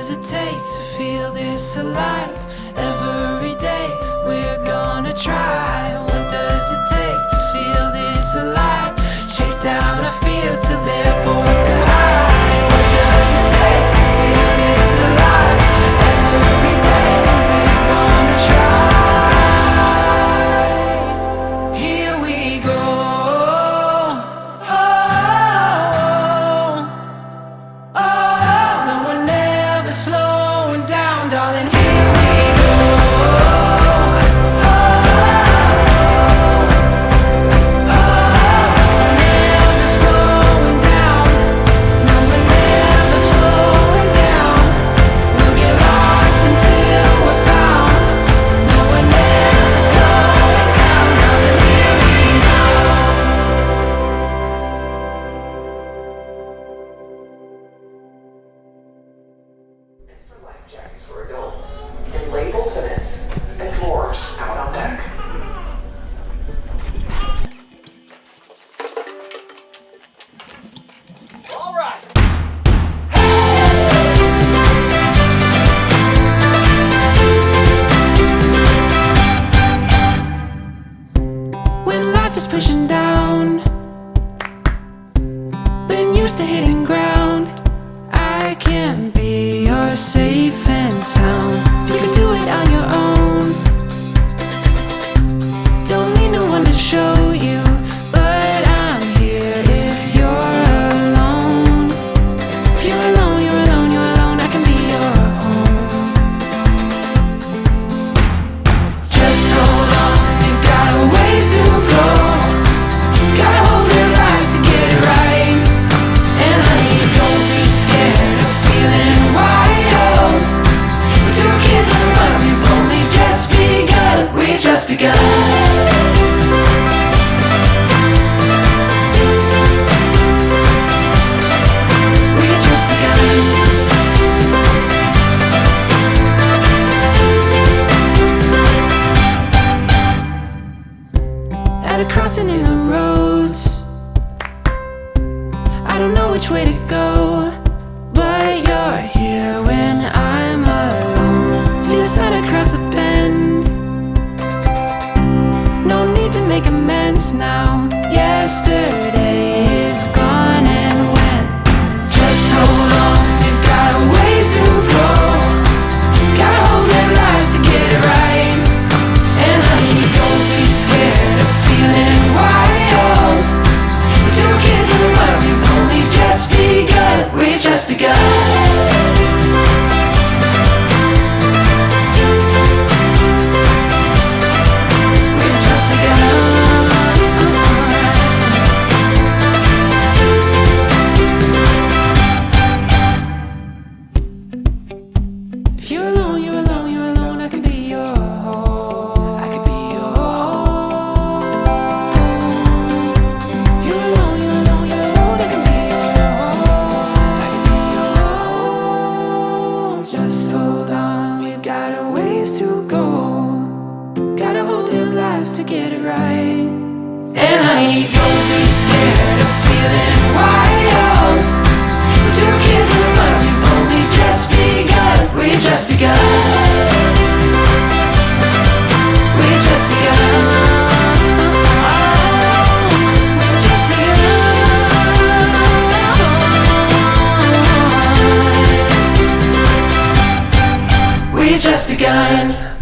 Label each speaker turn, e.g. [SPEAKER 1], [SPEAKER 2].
[SPEAKER 1] does it take to feel this alive? Every day we're gonna try. What does it take to feel this alive? Chase down our fears till they're forced to hide. What does it take to feel this alive? Every day we're gonna try. Here we go. No, we're never slowing down, darling. Here we go. Never slowing down. No, we're never slowing down. We'll get lost until we're found. No, we're never slowing down, darling. Here we go.
[SPEAKER 2] Extra life jackets for adults in labeled units and drawers out on deck. All right.
[SPEAKER 1] When life is pushing down, been used to hitting ground. I can be your safe and sound. You can do it on your own. Don't need no one to show you, but I'm here if you're alone. If you're alone, you're alone, you're alone, I can be your home. Just hold on, you've got a ways to go. Gotta hold your lives to get it right. And honey, don't be scared of feeling wild. We're two kids on the run, we've only just begun. We just begun. We just begun. At a crossing in the roads, I don't know which way to go, but you're here when I'm alone. See the sun across the bend. No need to make amends now. Yesterday is gone and went. Just hold on, you've got a ways to go. Gotta hold their lives to get it right. And honey, don't be scared of feeling wild. We're two kids on the run, we've only just begun. We just begun. We just begun. If you're alone, you're alone, you're alone, I can be your home. I can be your home. If you're alone, you're alone, you're alone, I can be your home. I can be your home. Just hold on, we've got a ways to go. Gotta hold their lives to get it right. And honey, don't be scared of feeling wild. We're two kids on the run, we've only just begun. We just begun. We just begun. We just begun. We just begun.